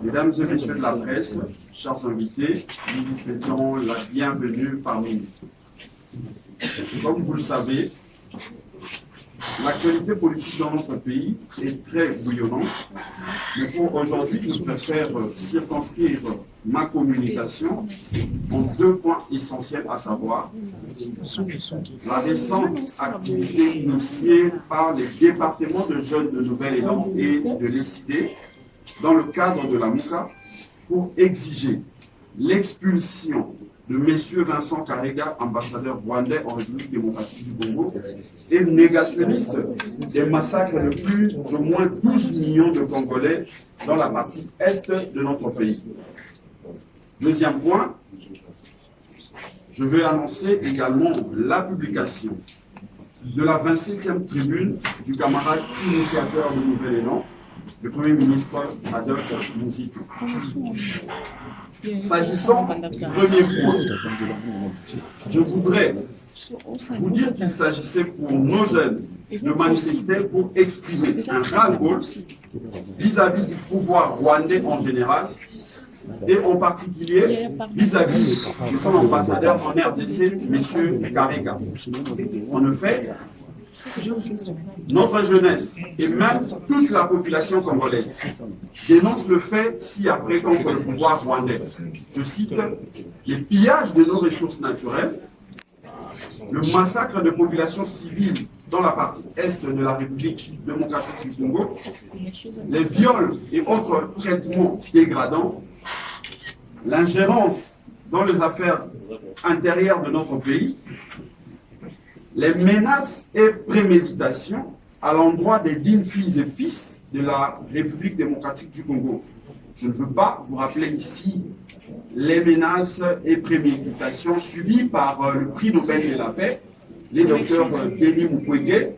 Mesdames et messieurs de la presse, chers invités, nous vous souhaitons la bienvenue parmi nous. Comme vous le savez, l'actualité politique dans notre pays est très bouillonnante, mais pour aujourd'hui, je préfère circonscrire ma communication en deux points essentiels, à savoir la récente activité initiée par les départements de jeunes de Nouvel-Élan et de l'ECID dans le cadre de la MOUCA pour exiger l'expulsion de M. Vincent Karega, ambassadeur rwandais en République démocratique du Congo, et négationniste des massacres de plus ou moins 12 millions de Congolais dans la partie est de notre pays. Deuxième point, je vais annoncer également la publication de la 27e tribune du camarade initiateur de Nouvel-Élan, le Premier ministre Adolphe Mouzito. S'agissant du premier point, je voudrais vous dire qu'il s'agissait pour nos jeunes de manifester pour exprimer un ras-le-bol vis-à-vis du pouvoir rwandais en général et en particulier vis-à-vis de son ambassadeur en RDC, M. Karega. En effet, notre jeunesse et même toute la population congolaise dénonce le fait ci-après contre le pouvoir rwandais. Je cite: les pillages de nos ressources naturelles, le massacre de populations civiles dans la partie est de la République démocratique du Congo, les viols et autres traitements dégradants, l'ingérence dans les affaires intérieures de notre pays, les menaces et préméditations à l'endroit des dignes filles et fils de la République démocratique du Congo. Je ne veux pas vous rappeler ici les menaces et préméditations subies par le prix Nobel de la paix, les docteurs Denis Mukwege.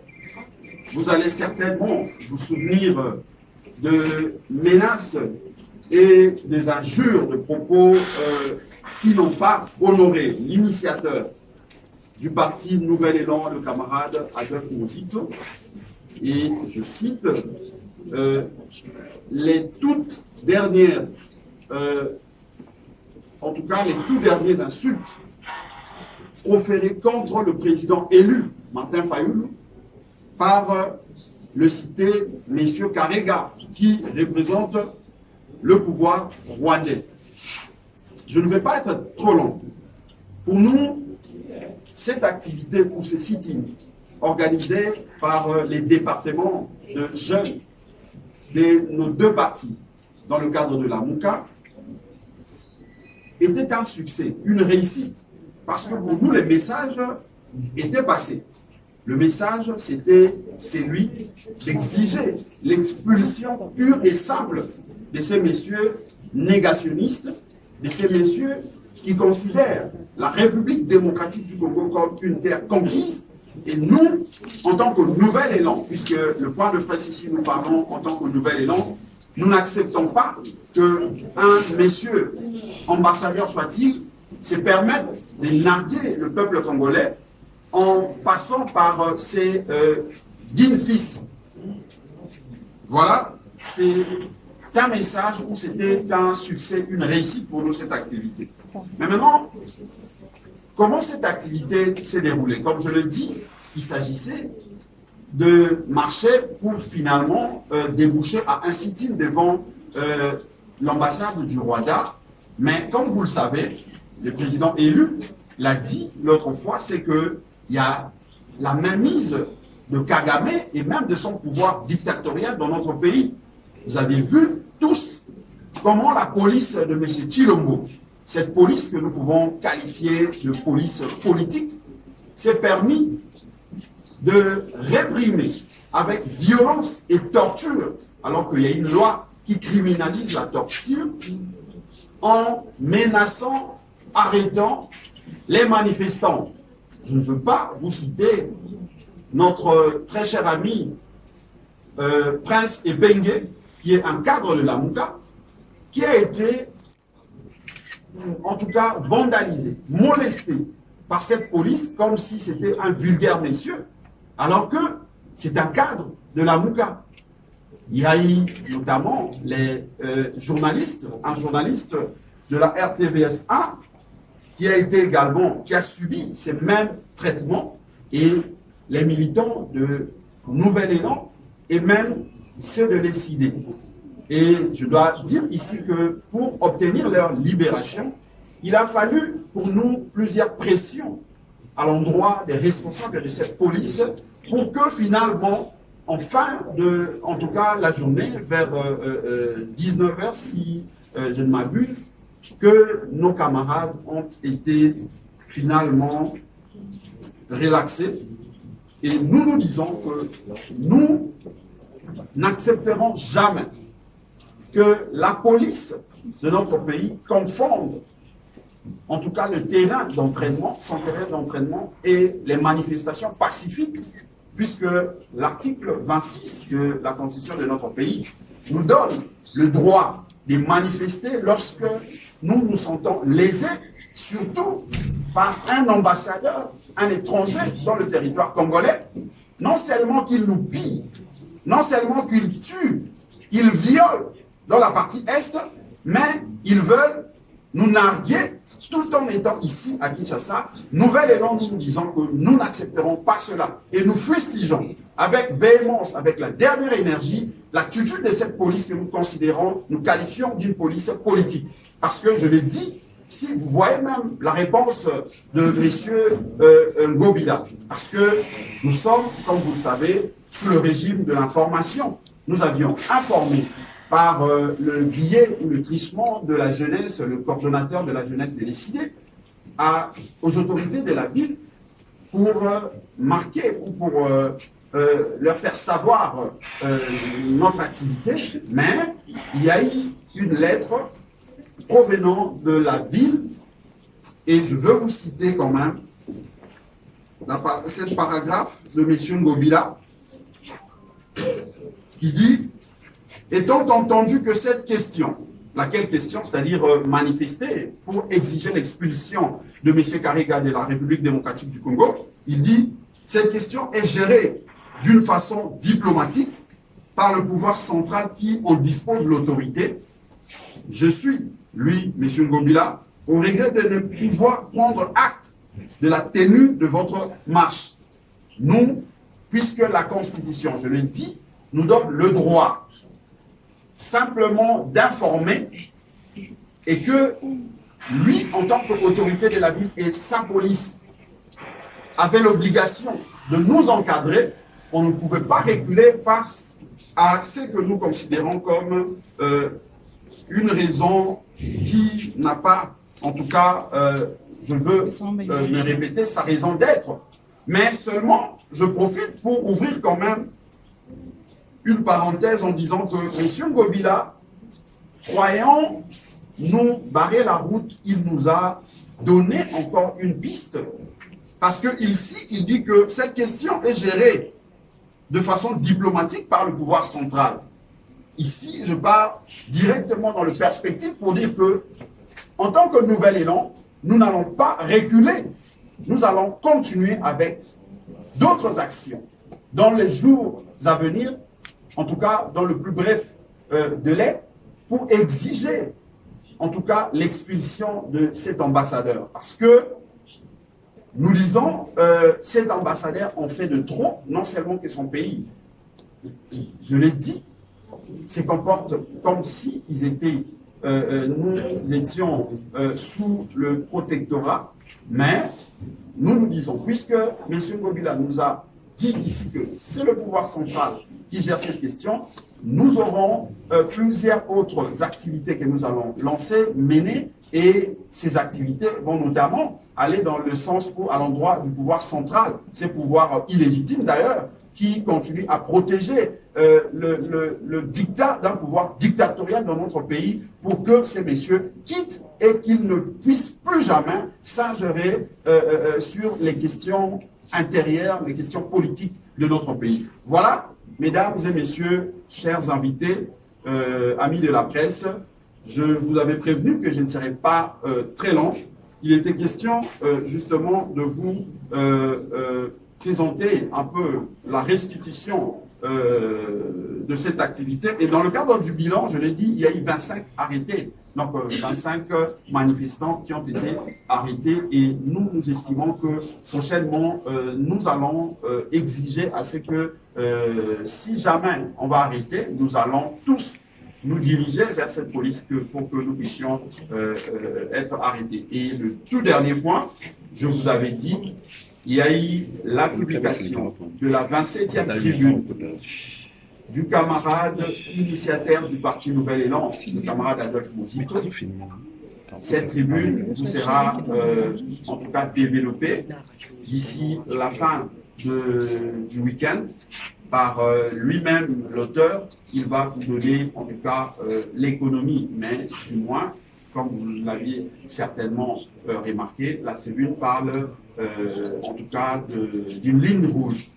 Vous allez certainement vous souvenir de menaces et des injures, de propos qui n'ont pas honoré l'initiateur du parti Nouvel-Élan, le camarade Adolphe Mouzito. Et je cite les toutes dernières, en tout cas les tout dernières insultes proférées contre le président élu, Martin Fayoulou, par le cité M. Karega, qui représente le pouvoir rwandais. Je ne vais pas être trop long. Pour nous, cette activité ou ce sitting organisé par les départements de jeunes de nos deux partis dans le cadre de la MOUCA était un succès, une réussite, parce que pour nous les messages étaient passés. Le message, c'était celui d'exiger l'expulsion pure et simple de ces messieurs négationnistes, de ces messieurs qui considèrent la République démocratique du Congo comme une terre conquise. Et nous, en tant que Nouvel-Élan, puisque le point de presse ici, nous parlons en tant que Nouvel-Élan, nous n'acceptons pas qu'un monsieur, ambassadeur soit-il, se permette de narguer le peuple congolais en passant par ses dignes fils. Voilà, c'est un message où c'était un succès, une réussite pour nous, cette activité. Mais maintenant, comment cette activité s'est déroulée? Comme je le dis, il s'agissait de marcher pour finalement déboucher à un sit-in devant l'ambassade du Rwanda. Mais comme vous le savez, le président élu l'a dit l'autre fois, c'est qu'il y a la mainmise de Kagame et même de son pouvoir dictatorial dans notre pays. Vous avez vu tous comment la police de M. Tshilombo, cette police que nous pouvons qualifier de police politique, s'est permis de réprimer avec violence et torture, alors qu'il y a une loi qui criminalise la torture, en menaçant, arrêtant les manifestants. Je ne veux pas vous citer notre très cher ami Prince Ebenge, qui est un cadre de la MOUCA, qui a été, en tout cas, vandalisé, molesté par cette police comme si c'était un vulgaire monsieur, alors que c'est un cadre de la MOUCA. Il y a eu notamment les journalistes, un journaliste de la RTVS1 qui a été également, qui a subi ces mêmes traitements, et les militants de Nouvel Élan et même ceux de l'ECD. Et je dois dire ici que pour obtenir leur libération, il a fallu pour nous plusieurs pressions à l'endroit des responsables de cette police pour que finalement, en tout cas la journée, vers 19h, si je ne m'abuse, que nos camarades ont été finalement relaxés. Et nous nous disons que nous n'accepterons jamais que la police de notre pays confonde en tout cas le terrain d'entraînement, son terrain d'entraînement et les manifestations pacifiques, puisque l'article 26 de la Constitution de notre pays nous donne le droit de manifester lorsque nous nous sentons lésés, surtout par un ambassadeur, un étranger dans le territoire congolais, non seulement qu'il nous pille, non seulement qu'il tue, il viole dans la partie Est, mais ils veulent nous narguer tout en étant ici à Kinshasa. Nouvel Élan, nous disons que nous n'accepterons pas cela. Et nous fustigeons avec véhémence, avec la dernière énergie, l'attitude de cette police que nous considérons, nous qualifions d'une police politique. Parce que, je l'ai dit, si vous voyez même la réponse de M. Ngobila, parce que nous sommes, comme vous le savez, sous le régime de l'information. Nous avions informé par le billet ou le trichement de la jeunesse, le coordonnateur de la jeunesse de l'ECD, aux autorités de la ville pour marquer ou pour leur faire savoir notre activité, mais il y a eu une lettre provenant de la ville, et je veux vous citer quand même ce paragraphe de M. Ngobila qui dit: étant entendu que cette question, laquelle question, c'est-à-dire manifester pour exiger l'expulsion de M. Kariga de la République démocratique du Congo, il dit: cette question est gérée d'une façon diplomatique par le pouvoir central qui en dispose l'autorité. Je suis, lui, M. Ngobila, au regret de ne pouvoir prendre acte de la tenue de votre marche. Nous, puisque la Constitution, je le dis, nous donne le droit simplement d'informer, et que lui, en tant qu'autorité de la ville et sa police, avait l'obligation de nous encadrer, on ne pouvait pas reculer face à ce que nous considérons comme une raison qui n'a pas, en tout cas, je veux me répéter, sa raison d'être. Mais seulement, je profite pour ouvrir quand même une parenthèse en disant que M. Ngobila, croyant nous barrer la route, il nous a donné encore une piste. Parce qu'ici, il dit que cette question est gérée de façon diplomatique par le pouvoir central. Ici, je parle directement dans le perspective pour dire que, en tant que Nouvel Élan, nous n'allons pas reculer. Nous allons continuer avec d'autres actions dans les jours à venir, en tout cas dans le plus bref délai, pour exiger en tout cas l'expulsion de cet ambassadeur. Parce que nous disons, cet ambassadeur en fait de trop, non seulement que son pays, je l'ai dit, se comporte comme si ils étaient, nous étions sous le protectorat, mais nous disons, puisque M. Ngobila nous a dit ici que c'est le pouvoir central qui gère cette question, nous aurons plusieurs autres activités que nous allons lancer, mener, et ces activités vont notamment aller dans le sens où, à l'endroit du pouvoir central, ces pouvoirs illégitimes d'ailleurs, qui continuent à protéger le dictat d'un pouvoir dictatorial dans notre pays, pour que ces messieurs quittent et qu'ils ne puissent plus jamais s'ingérer sur les questions intérieures, les questions politiques de notre pays. Voilà, mesdames et messieurs, chers invités, amis de la presse, je vous avais prévenu que je ne serais pas très long. Il était question justement de vous présenter un peu la restitution de cette activité. Et dans le cadre du bilan, je l'ai dit, il y a eu 25 arrêtés. Donc 25 manifestants qui ont été arrêtés et nous estimons que prochainement, nous allons exiger à ce que si jamais on va arrêter, nous allons tous nous diriger vers cette police pour que nous puissions être arrêtés. Et le tout dernier point, je vous avais dit, il y a eu la publication de la 27e tribune du camarade initiataire du Parti Nouvel Élan, le camarade Adolphe Mozito. Cette tribune vous sera en tout cas développée d'ici la fin du week-end par lui-même, l'auteur. Il va vous donner en tout cas l'économie, mais du moins, comme vous l'aviez certainement remarqué, la tribune parle en tout cas d'une ligne rouge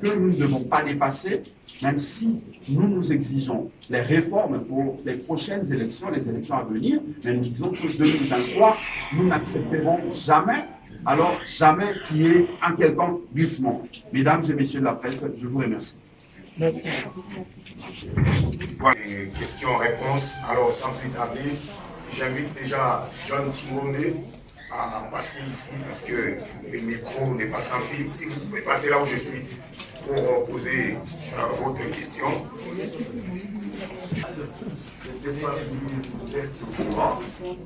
que nous ne devons pas dépasser, même si nous exigeons les réformes pour les prochaines élections, les élections à venir, mais nous disons que 2023, nous n'accepterons jamais, alors jamais qu'il y ait un quelconque glissement. Mesdames et messieurs de la presse, je vous remercie. Questions-réponses. Alors, sans plus tarder, j'invite déjà John Timone à passer ici parce que le micro n'est pas sans fil. Si vous pouvez passer là où je suis pour poser votre question.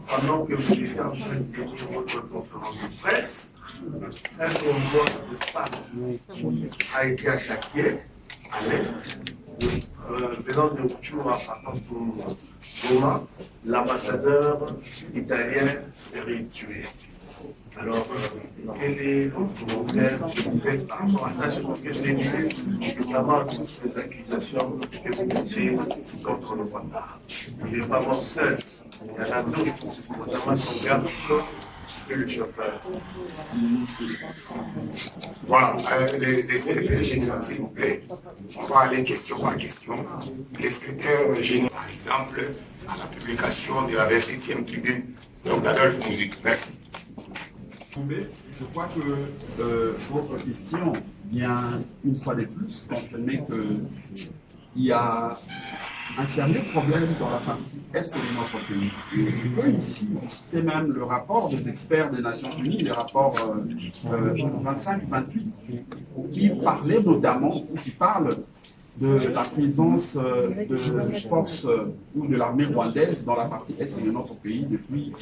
Pendant que vous étiez en train de tenir votre conférence de presse, un convoi de femmes a été attaqué à l'est, venant de Rutshuru à partant pour Goma, l'ambassadeur italien serait tué. Alors, quel est votre commentaire que vous faites par rapport à ça? C'est parce que c'est notamment toutes les accusations que vous mettez contre le Rwanda. Il n'est pas mort seul. Il y en a d'autres, notamment son garde et le chauffeur. Voilà, les secrétaires généraux, s'il vous plaît. On va aller question par question. Les secrétaires généraux, par exemple, à la publication de la 27e tribune, donc d'Adolphe Mozito. Merci. Je crois que votre question vient une fois de plus confirmer qu'il y a un sérieux problème dans la partie est de notre pays. Je peux ici citer même le rapport des experts des Nations Unies, le rapport 25-28, qui parlait notamment, qui parle de la présence de forces ou de l'armée rwandaise dans la partie est de notre pays depuis,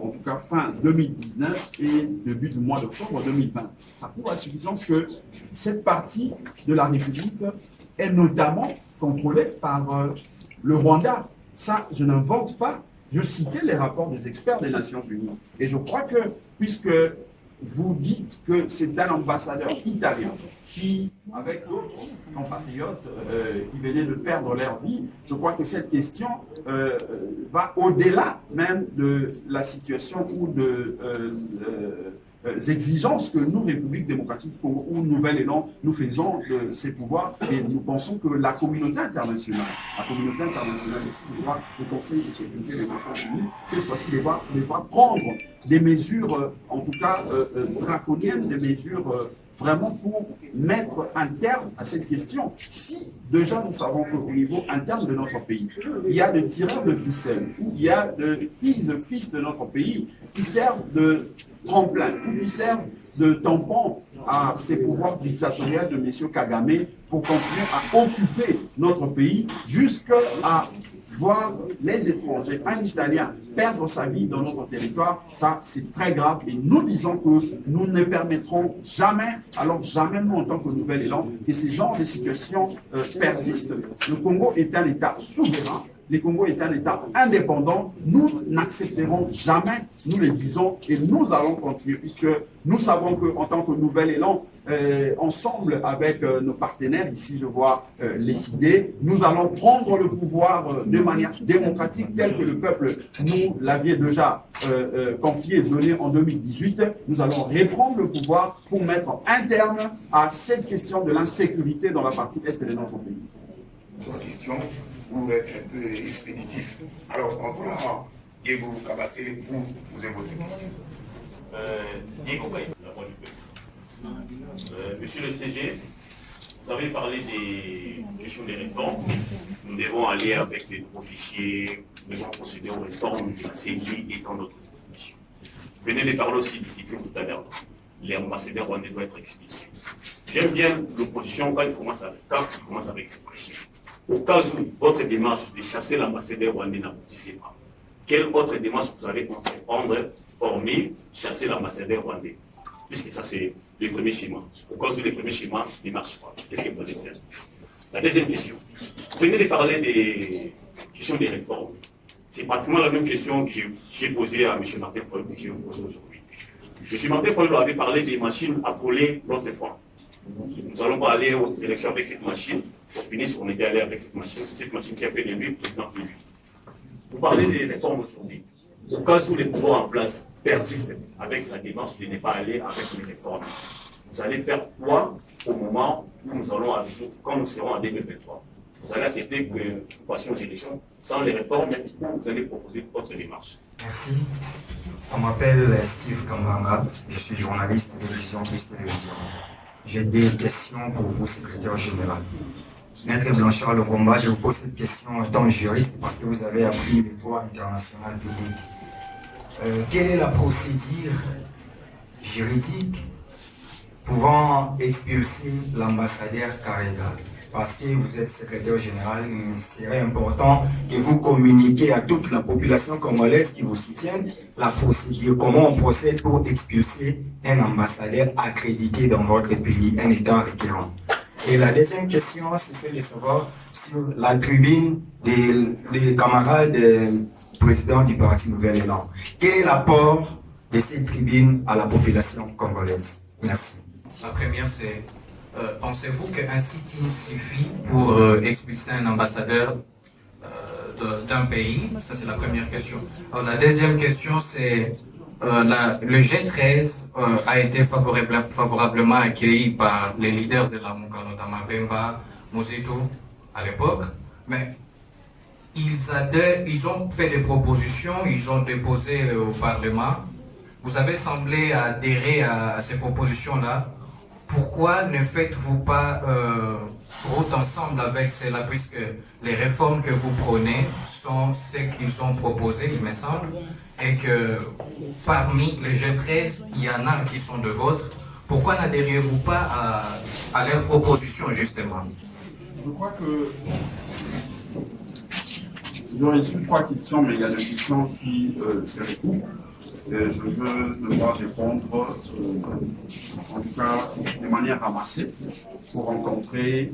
en tout cas, fin 2019 et début du mois d'octobre 2020. Ça prouve à suffisance que cette partie de la République est notamment contrôlée par le Rwanda. Ça, je n'invente pas. Je citais les rapports des experts des Nations Unies. Et je crois que, puisque vous dites que c'est un ambassadeur italien qui, avec d'autres compatriotes qui venaient de perdre leur vie, je crois que cette question va au-delà même de la situation ou de exigences que nous, République démocratique du Congo ou Nouvel Élan, nous faisons de ces pouvoirs et nous pensons que la communauté internationale ici, le Conseil de sécurité des Nations Unies, cette fois-ci, devra prendre des mesures, en tout cas draconiennes, des mesures vraiment pour mettre un terme à cette question. Si déjà nous savons qu'au niveau interne de notre pays, il y a des tireurs de ficelle, ou il y a des fils de notre pays qui servent de tremplin, qui servent de tampon à ces pouvoirs dictatoriaux de M. Kagame pour continuer à occuper notre pays jusqu'à voir les étrangers, un Italien, perdre sa vie dans notre territoire, ça c'est très grave et nous disons que nous ne permettrons jamais, alors jamais nous en tant que Nouvel Élan, que ces genres de situations persistent. Le Congo est un État souverain, le Congo est un État indépendant, nous n'accepterons jamais, nous le disons et nous allons continuer puisque nous savons qu'en tant que Nouvel Élan, ensemble avec nos partenaires, ici je vois les CID, nous allons prendre le pouvoir de manière démocratique tel que le peuple nous l'avait déjà confié et donné en 2018. Nous allons reprendre le pouvoir pour mettre un terme à cette question de l'insécurité dans la partie est de notre pays. Trois questions pour être un peu expéditif. Alors, on prend Diego Kabassé, vous avez votre question. Diego Kabassé, la voix du peuple. Monsieur le CG, vous avez parlé des questions des réformes. Nous devons aller avec les nouveaux fichiers, nous devons procéder aux réformes de la CENI et tant d'autres institutions. Vous venez de parler aussi d'ici tout à l'heure. Les ambassadeurs rwandais doivent être expulsés. J'aime bien l'opposition quand il commence avec ses prêches. Au cas où votre démarche de chasser l'ambassadeur rwandais n'aboutissait pas, quelle autre démarche vous allez entreprendre hormis chasser l'ambassadeur rwandais? Puisque ça, c'est le premier schéma. Au cas où le premier schéma ne marche pas, qu'est-ce que vous allez faire? La deuxième question. Vous venez de parler des questions des réformes. C'est pratiquement la même question que j'ai posée à M. Martin Fayulu que je vais vous poser aujourd'hui. M. Martin Fayulu avait parlé des machines à voler l'autre fois. Nous allons pas aller aux élections avec cette machine. Pour finir, on était allé avec cette machine. C'est cette machine qui a fait de lui président élu. Vous parlez des réformes aujourd'hui. Au cas où les pouvoirs en place persistent avec sa démarche de ne pas aller avec les réformes, vous allez faire quoi au moment où nous allons, quand nous serons en 2023? Vous allez accepter que nous passions aux élections sans les réformes, mais vous allez proposer votre démarche. Merci. On m'appelle Steve Kambanga, je suis journaliste de l'émission Plus Télévision. J'ai des questions pour vous, secrétaire général. Maître Blanchard Longomba, je vous pose cette question étant juriste parce que vous avez appris le droit international public. Quelle est la procédure juridique pouvant expulser l'ambassadeur Karega? Parce que vous êtes secrétaire général, il serait important que vous communiquiez à toute la population congolaise qui vous soutient la procédure, comment on procède pour expulser un ambassadeur accrédité dans votre pays, un État requérant. Et la deuxième question, c'est celle de savoir sur la tribune des camarades présidents du Parti Nouvel Élan. Quel est l'apport de cette tribune à la population congolaise? Merci. La première, c'est pensez-vous qu'un sit-in suffit pour expulser un ambassadeur d'un pays? Ça, c'est la première question. Alors, la deuxième question, c'est le G13 a été favorablement accueilli par les leaders de la Muka, notamment Bemba, Mouzitou, à l'époque, mais ils ont fait des propositions, ils ont déposé au Parlement. Vous avez semblé adhérer à ces propositions-là. Pourquoi ne faites-vous pas route ensemble avec cela, puisque les réformes que vous prenez sont celles qu'ils ont proposées, il me semble, et que parmi les G13, il y en a qui sont de vôtres. Pourquoi n'adhériez-vous pas à leurs propositions, justement? Je crois que j'aurais reçu 3 questions, mais il y a des questions qui se recoupent. Je veux devoir répondre, en tout cas de manière ramassée, pour rencontrer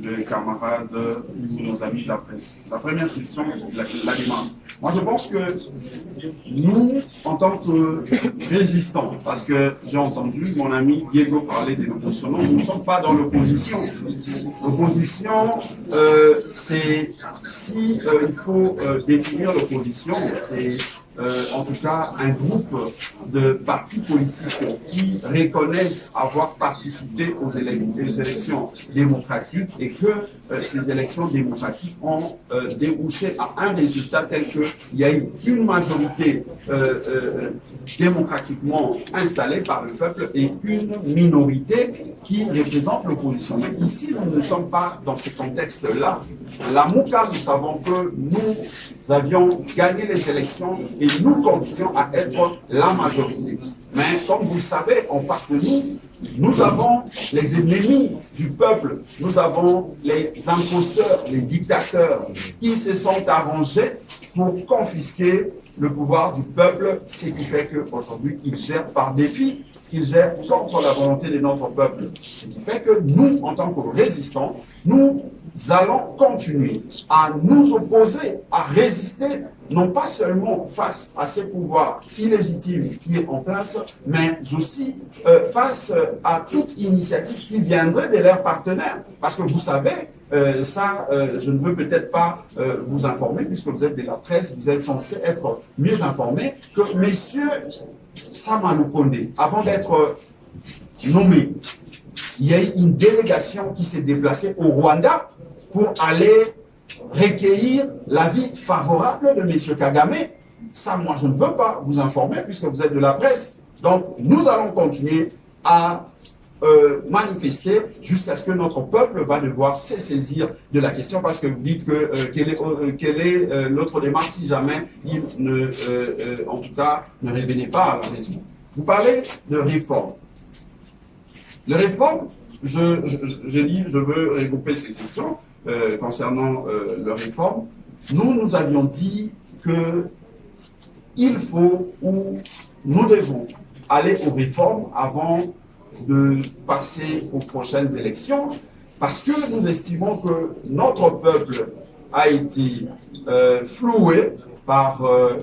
les camarades ou nos amis de la presse. La première question, c'est la démarche. Moi, je pense que nous, en tant que résistants, parce que j'ai entendu mon ami Diego parler de l'opposition, nous ne sommes pas dans l'opposition. L'opposition, c'est, si il faut définir l'opposition, c'est en tout cas un groupe de partis politiques qui reconnaissent avoir participé aux élections démocratiques et que ces élections démocratiques ont débouché à un résultat tel qu'il y a eu une majorité démocratiquement installée par le peuple et une minorité qui représente l'opposition. Mais ici, nous ne sommes pas dans ce contexte-là. La Muka, nous savons que nous avions gagné les élections et nous continuons à être la majorité. Mais comme vous le savez, en face de nous, nous avons les ennemis du peuple, nous avons les imposteurs, les dictateurs qui se sont arrangés pour confisquer le pouvoir du peuple, ce qui fait qu'aujourd'hui, ils gèrent par défi, qu'ils gèrent contre la volonté de notre peuple. Ce qui fait que nous, en tant que résistants, nous allons continuer à nous opposer, à résister, non pas seulement face à ces pouvoirs illégitimes qui est en place, mais aussi face à toute initiative qui viendrait de leurs partenaires. Parce que vous savez, je ne veux peut-être pas vous informer, puisque vous êtes de la presse, vous êtes censé être mieux informés, que messieurs Sama Lukonde, avant d'être nommé, il y a eu une délégation qui s'est déplacée au Rwanda pour aller recueillir l'avis favorable de M. Kagame. Ça, moi, je ne veux pas vous informer puisque vous êtes de la presse. Donc, nous allons continuer à manifester jusqu'à ce que notre peuple va devoir se saisir de la question, parce que vous dites que quelle est l'autre démarche si jamais il ne, en tout cas, ne revenait pas à la raison. Vous parlez de réforme. Les réformes, je veux regrouper ces questions concernant les réformes. Nous avions dit que il faut ou nous devons aller aux réformes avant de passer aux prochaines élections, parce que nous estimons que notre peuple a été floué par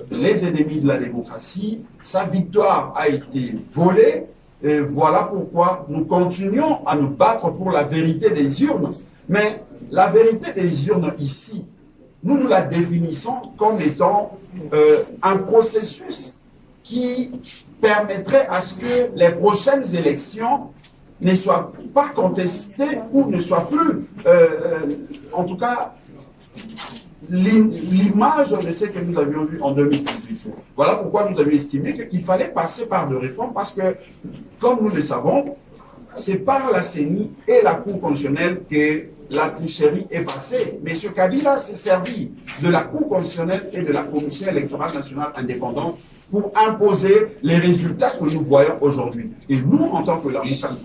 les ennemis de la démocratie, sa victoire a été volée, et voilà pourquoi nous continuons à nous battre pour la vérité des urnes. Mais la vérité des urnes ici, nous la définissons comme étant un processus qui permettrait à ce que les prochaines élections ne soient pas contestées ou ne soient plus, en tout cas, l'image de ce que nous avions vu en 2018. Voilà pourquoi nous avions estimé qu'il fallait passer par des réformes, parce que, comme nous le savons, c'est par la CENI et la Cour constitutionnelle que la tricherie est passée. M. Kabila s'est servi de la Cour constitutionnelle et de la Commission électorale nationale indépendante pour imposer les résultats que nous voyons aujourd'hui. Et nous, en tant que la Moukan,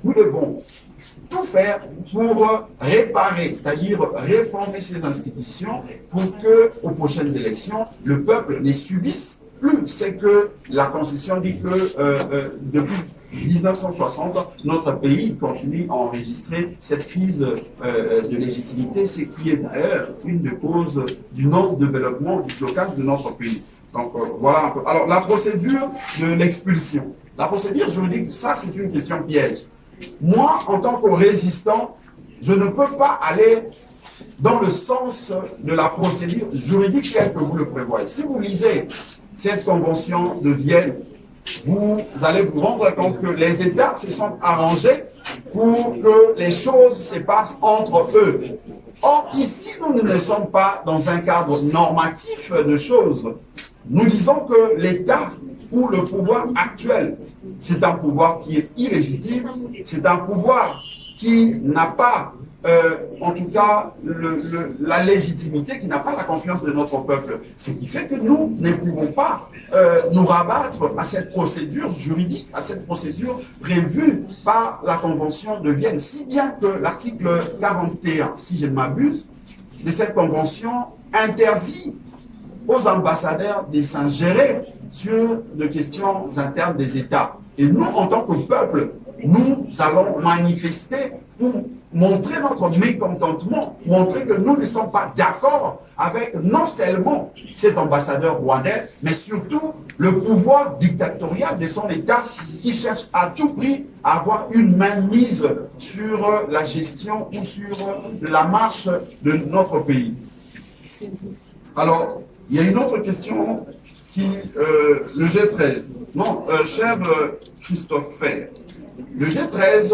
nous devons tout faire pour réparer, c'est-à-dire réformer ces institutions pour que, aux prochaines élections, le peuple ne subisse plus. C'est que la Constitution dit que depuis 1960, notre pays continue à enregistrer cette crise de légitimité, ce qui est d'ailleurs une des causes du non-développement, du blocage de notre pays. Donc voilà un peu. Alors la procédure de l'expulsion. La procédure juridique, ça c'est une question piège. Moi, en tant que résistant, je ne peux pas aller dans le sens de la procédure juridique telle que vous le prévoyez. Si vous lisez cette convention de Vienne, vous allez vous rendre compte que les États se sont arrangés pour que les choses se passent entre eux. Or, ici, nous ne sommes pas dans un cadre normatif de choses. Nous disons que l'État ou le pouvoir actuel, c'est un pouvoir qui est illégitime, c'est un pouvoir qui n'a pas, en tout cas, la légitimité, qui n'a pas la confiance de notre peuple. Ce qui fait que nous ne pouvons pas nous rabattre à cette procédure juridique, à cette procédure prévue par la Convention de Vienne. Si bien que l'article 41, si je ne m'abuse, de cette Convention interdit aux ambassadeurs de s'ingérer sur des questions internes des États. Et nous, en tant que peuple, nous allons manifester pour montrer notre mécontentement, montrer que nous ne sommes pas d'accord avec non seulement cet ambassadeur rwandais, mais surtout le pouvoir dictatorial de son État qui cherche à tout prix à avoir une mainmise sur la gestion ou sur la marche de notre pays. Alors, il y a une autre question qui, le G13. Non, cher Christophe Fer, le G13,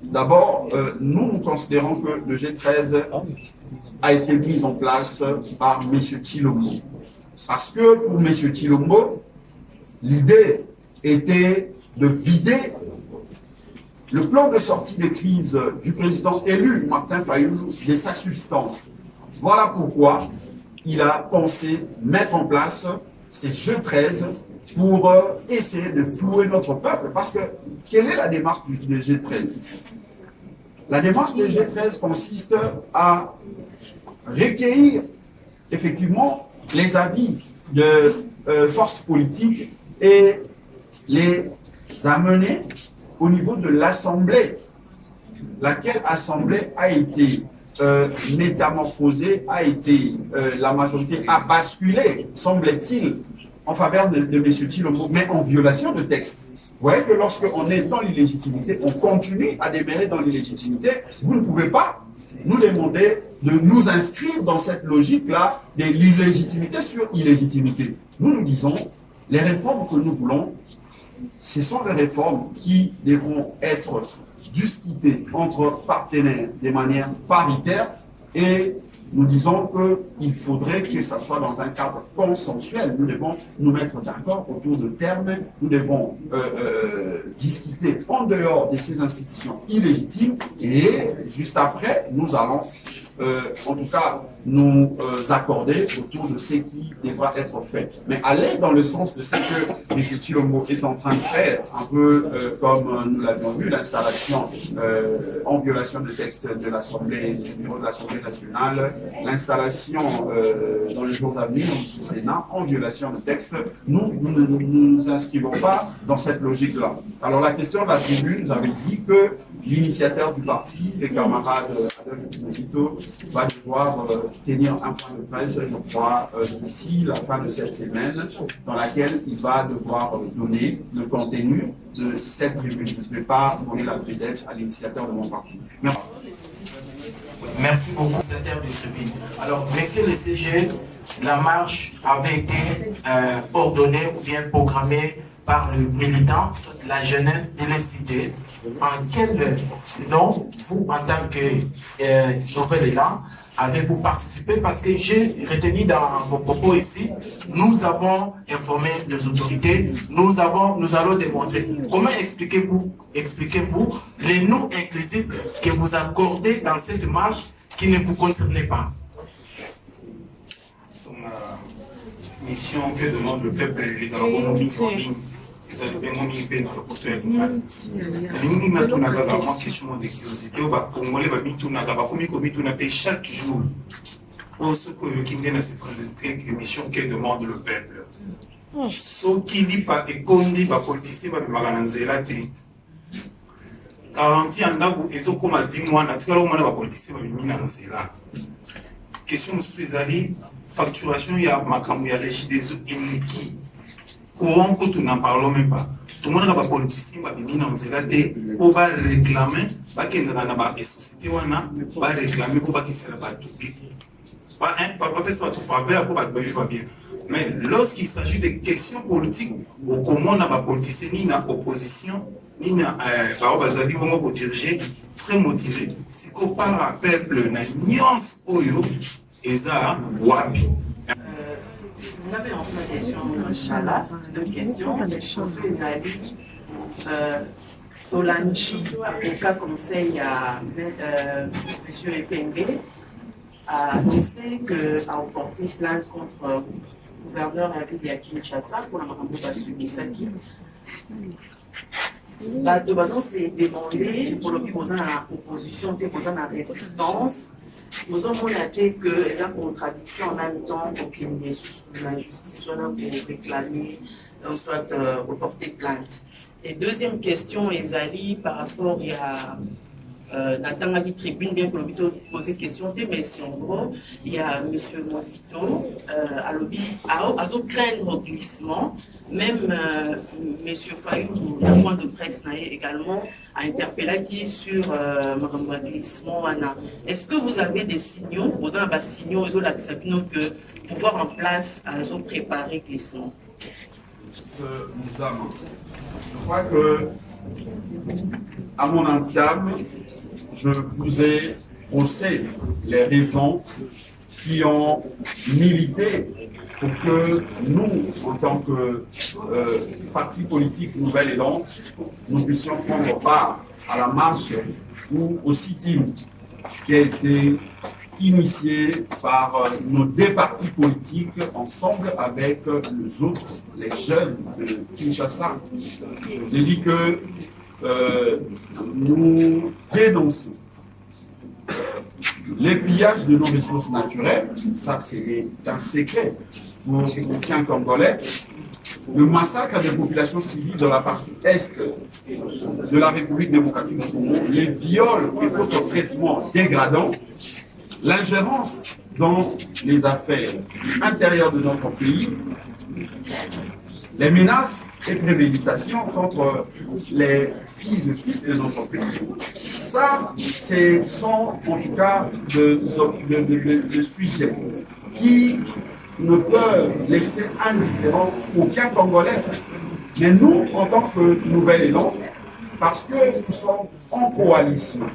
d'abord, nous considérons que le G13 a été mis en place par M. Tshilombo. Parce que pour M. Tshilombo, l'idée était de vider le plan de sortie de crise du président élu, Martin Fayulu, de sa substance. Voilà pourquoi il a pensé mettre en place ces G13 pour essayer de flouer notre peuple. Parce que, quelle est la démarche du G13? La démarche du G13 consiste à recueillir effectivement les avis de forces politiques et les amener au niveau de l'Assemblée, laquelle Assemblée a été métamorphosée, a été, la majorité a basculé, semble-t-il, en faveur de M. Tshilombo, mais en violation de texte. Vous voyez que lorsqu'on est dans l'illégitimité, on continue à demeurer dans l'illégitimité. Vous ne pouvez pas nous demander de nous inscrire dans cette logique-là de l'illégitimité sur illégitimité. Nous disons, les réformes que nous voulons, ce sont des réformes qui devront être discutées entre partenaires de manière paritaire et nous disons qu'il faudrait que ça soit dans un cadre consensuel. Nous devons nous mettre d'accord autour de termes, nous devons discuter en dehors de ces institutions illégitimes et juste après, nous allons en tout cas nous accorder autour de ce qui devra être fait. Mais aller dans le sens de ce que M. Chilombo est en train de faire, un peu comme nous l'avions vu, l'installation en violation de texte de l'Assemblée, du bureau de l'Assemblée nationale, l'installation dans les jours à venir du Sénat en violation de texte, nous ne nous inscrivons pas dans cette logique-là. Alors la question de la tribune, nous avait dit que l'initiateur du parti, les camarades Adolphe Mojito, va devoir tenir un point de presse, je crois, d'ici la fin de cette semaine, dans laquelle il va devoir donner le contenu de cette tribune. Je ne vais pas donner la présidence à l'initiateur de mon parti. Merci. Merci beaucoup, secrétaire de tribune. Alors, messieurs les CG, la marche avait été ordonnée ou bien programmée par le militant, la jeunesse décidée. En quel nom, vous, en tant que Nouvel Élan, avez-vous participé? Parce que j'ai retenu dans vos propos ici, nous avons informé les autorités, nous allons démontrer. Comment expliquez-vous les noms inclusifs que vous accordez dans cette marche qui ne vous concernait pas? Mission que demande le peuple, les Gabonais, chaque jour, on se présenter émission que demande le peuple. Ce qui dit pas et condi va politicier va magananzela te. Garantie en dago ezo koma 10 mois na tikalo mona va politicier va minanzela. Question suis allé facturation ya makambo ya régie des eaux iniki. Courant que tu n'en parlons même pas. Tout le monde va politicier va minanzela te pour va réclamer va qu'il na ba société wana va réclamer pour pas qu'il se la ba tout pas ça tout faveur pour pas vivre bien. Mais lorsqu'il s'agit de questions politiques, au comment on a pas politicien ni na opposition ni na bazali vraiment pour diriger très motivé. C'est qu'on parle à peuple na nyons oyo eza wapi. Vous avez en fait question Chala, deux questions. Monsieur Ezali, Tolanchi, avocat conseil à M. Epenge, a annoncé qu'à porté plainte contre le gouverneur de Kinshasa pour la Marambo Basukisaki. La Tobason s'est demandé pour l'opposant à l'opposition, l'opposant à la résistance. Nous avons noté que les contradictions en même temps aucune des sources de la justice soit là pour réclamer, soit reporter plainte. Et deuxième question, Ezali, par rapport à Nathan a dit tribune, bien que l'hôpital posait question, mais c'est en gros, il y a M. Mosito, à l'objet, à craindre glissement, même M. Fayou, le point de presse également, a interpellé qui sur Madame glissement. Est-ce que vous avez des signaux, vous avez des signaux, que pouvoir en place, à préparer glissement? Je crois que, à mon entame, je vous ai posé les raisons qui ont milité pour que nous, en tant que parti politique Nouvel Élan, nous puissions prendre part à la marche ou au sit-in qui a été initié par nos deux partis politiques ensemble avec les autres, les jeunes de Kinshasa. Je vous ai dit que nous dénonçons les pillages de nos ressources naturelles, ça c'est un secret pour aucun Congolais, le massacre des populations civiles de la partie est de la République démocratique du Congo, les viols et autres traitements dégradants, l'ingérence dans les affaires intérieures de notre pays, les menaces et préméditations contre les fils et fils de notre pays. Ça, ce sont en tout cas de sujets qui ne peuvent laisser indifférent aucun Congolais. Mais nous, en tant que Nouvel Élan, parce que nous sommes en coalition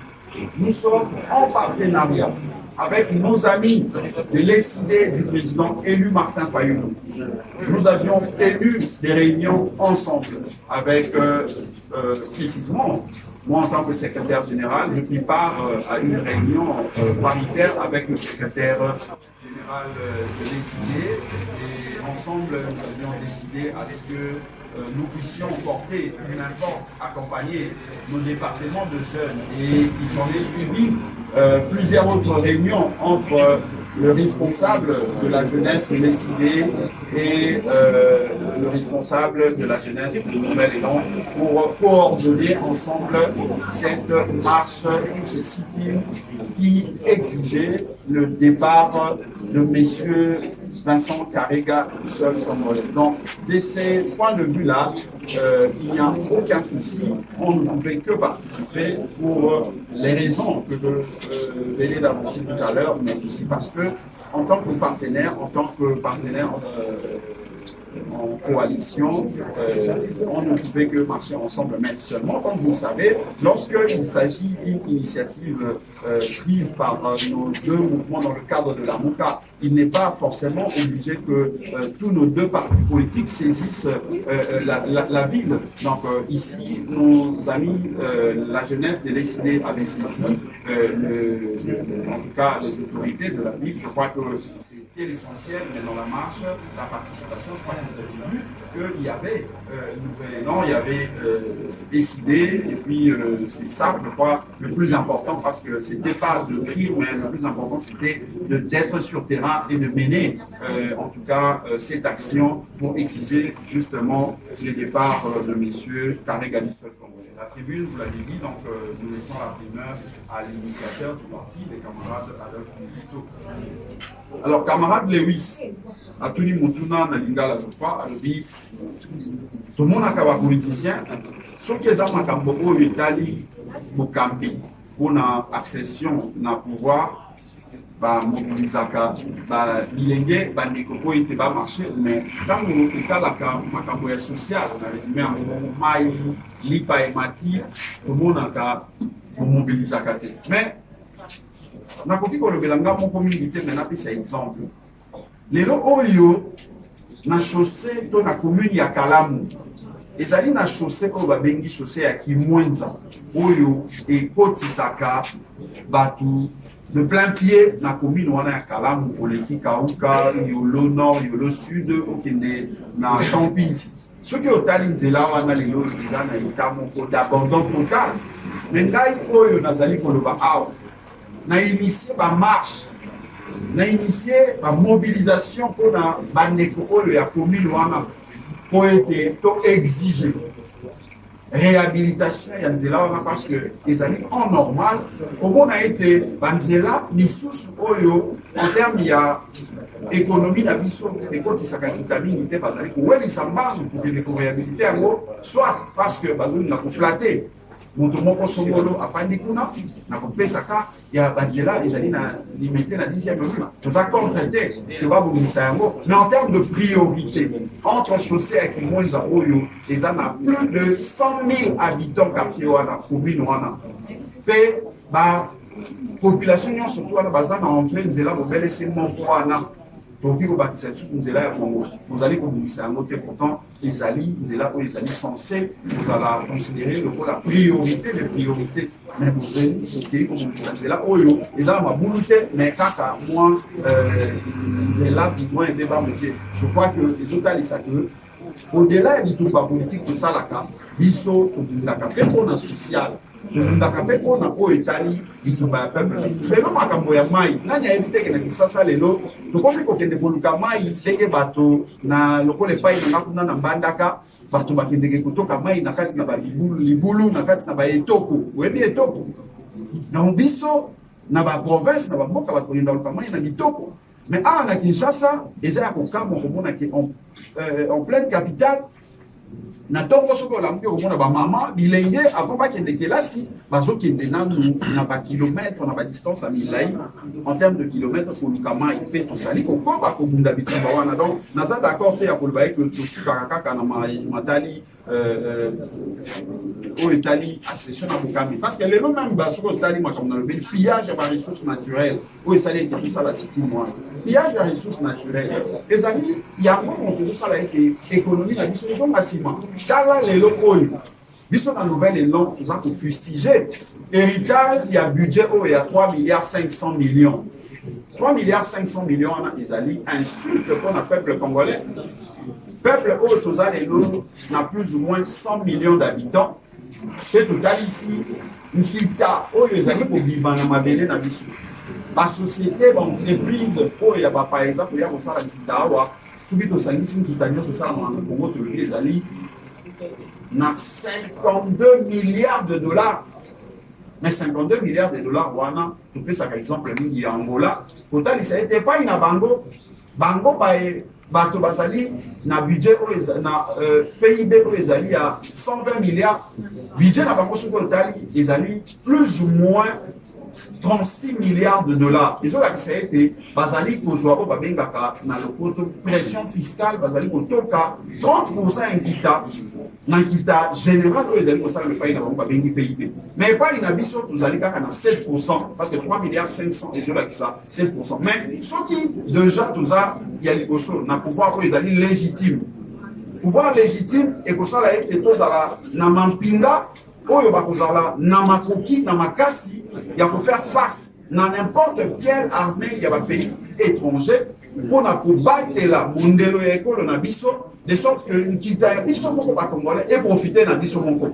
nous sommes en partenariat avec nos amis de l'ECD du président élu Martin Fayulu. Nous avions tenu des réunions ensemble avec, précisément, moi en tant que secrétaire général, je pris part à une réunion paritaire avec le secrétaire général de l'ECD et ensemble nous avions décidé à ce que nous puissions porter une main forte, accompagner nos départements de jeunes. Et il s'en est suivi plusieurs autres réunions entre le responsable de la jeunesse de l'ECD et le responsable de la jeunesse de Nouvel-Élan pour coordonner ensemble cette marche, ce sit-in qui exigeait le départ de messieurs Vincent Karega seul comme relève. Donc, de ces points de vue-là, il n'y a aucun souci, on ne pouvait que participer pour les raisons que je venais d'annoncer tout à l'heure, mais aussi parce que, en tant que partenaire en coalition, on ne pouvait que marcher ensemble, mais seulement, comme vous le savez, lorsqu'il s'agit d'une initiative prise par nos deux mouvements dans le cadre de la MOCA, il n'est pas forcément obligé que tous nos deux partis politiques saisissent la ville. Donc ici, nos amis, la jeunesse de l'ECD avaient saisi, en tout cas les autorités de la ville. Je crois que c'était l'essentiel, mais dans la marche, la participation, je crois que vous avez vu qu'il y avait Nouvel-Élan, il y avait décidé, et puis c'est ça, je crois, le plus important, parce que c'était pas de crier, mais le plus important, c'était d'être sur terrain et de mener, en tout cas, cette action pour exiger justement le départ de messieurs Karega Seul Congolais. La tribune, vous l'avez dit, donc nous laissons la primeur à l'initiateur du parti, les camarades Adolphe Muzito. Alors, camarade Lewis, à tout le monde, Nalinga, je crois, a dit, tout le monde a un politicien, ce qui est à Makambo, l'Italie, Bokambi, pour a accession, na pouvoir, mobilisaka bilenge bandeko ete bamarché, mais ntango etalaka makambo ya social na résumé yango mai lipa emati tomonaka komobilisaka te. Mais nakoki kolobela nga moko mingi te, mais napesa exemple lelo oyo na chaussée to na commune ya Kalamu ezali na chaussée oyo babengi chaussée ya Kimwenza oyo ekotisaka batu de plein pied na commune wana ya Kalamu koleki Kauka yolo nord yolo sud okende na Tampinti. Soki otali nzela wana lelo eza na état moko d'abandon total. Mais ngai oyo nazali koloba awa na initié ba marche, na initié ba mobilisation mpona bandeko oyo ya commune wana po ete to exiger réhabilitation ya nzela wana, parce que ezali en normal komona ete banzela misusu oyo en terme ya économie na biso ekotisaka kita mingi te bazali kowelisa mbangu kokende koréhabilite yango, soit parce que bazali na koflate moto moko songolo afandi kuna na kopesaka ya banzela ezali na limité na 10e mille toza contre te tobabongisa yango. Mais en termes de priorité entre chaussée ya Kimwenza oyo eza na plus de 100 000 habitants quartier wana commune wana pe ba population nyonso to wana baza na entrée nzela bobelesi moko wana tokoki kobakisa lisusu nzela ya Congo tozali kobongisa yango te. Pourtant ezali nzela oyo ezali censé kozala considéré lokola priorité de priorité, mais bozali okei kobongisa nzela oyo eza na mabulu te, mais kaka mwa nzela bidon ete bamote. Je crois que ezotalisa que au-delà ya bitumba politique tosalaka biso tobundaka mpe mpona social, tobundaka mpe mpona oyo etali bitumba ya peuple. Lelo makambo ya mai nani ayebi teke na Kisasa lelo tokoki kokende koluka mai ndenge bato na lokola epai nanga kuna na Mbandaka bato bakendeke kotoka mai na kati na libulu na kati na baetoko, oyebi etoko donc biso na baprovince na bamboka bato koyenda koluka mai na bitoko. Mais awa na Kinshasa eza ya kokama komonaki en pleine capitale na tongo soki olamuki komona bamama bilenge avant bakende kelasi bazokende nanu na bakilometre na badistance ya milai en termes de kilomètres koluka mai mpe tozali kokoba kobunda bitumba wana. Donc naza d'accord te ya koloba eke tosukaka kaka na matali au Italie accession à Bukami. Parce que les mêmes sur l'Italie, moi, comme dans le pays, pillage de ressources naturelles, où ça les tout ça la cité moi. Pillage de ressources naturelles. Les amis, il y a un moment où ça a été économie, la mission de massivement. Car là, les locaux, ils sont dans la nouvelle élan, tout ça pour fustiger. Héritage, il y a budget, il y a 3 milliards 500 millions. 3 milliards 500 millions, ils allaient insulter pour le peuple congolais. Peuple Otoza-Lelo n'a plus ou moins 100 millions d'habitants. Et total ici, Nkita, Oyezali pour vivre dans ma belle na bisu. La société, l'entreprise, par exemple, il y a un Sitawa, subito Salisi Nkitania, c'est ça, dans le Congo, les alliés, n'a 52 milliards de dollars. Mais 52 milliards de dollars, wana, tu peux ça par exemple, il y a Angola. Total, ça n'était pas une Bango. Bango, Bato Basali, na budget, na PIB, il y a 120 milliards. Budget, na Bango, sur total, ils allaient plus ou moins 36 milliards de dollars. Ils ont accès à Basali, Kozoabo, Babengaka, na le pression fiscale, Basali, Kotoka, 30% en Kita général, ils allaient ça le pays n'avons pas bien PIB. Mais pas une abisso, vous allez à 7%, parce que 3 milliards 500, et je l'ai ça, 7%. Mais ceux qui, déjà, tout ça, il y a les gossos, n'a pouvoir, ils allaient légitime. Pouvoir légitime, et pour ça, là, et tout ça, n'a mampinga, oyo bakozala na makoki na makasi ya ko faire face na n'importe quelle armée il y a un pays étranger pour na combattre la mondelo ya ekolo na biso de sorte que nkita ya biso moko ba congolais et profiter na biso moko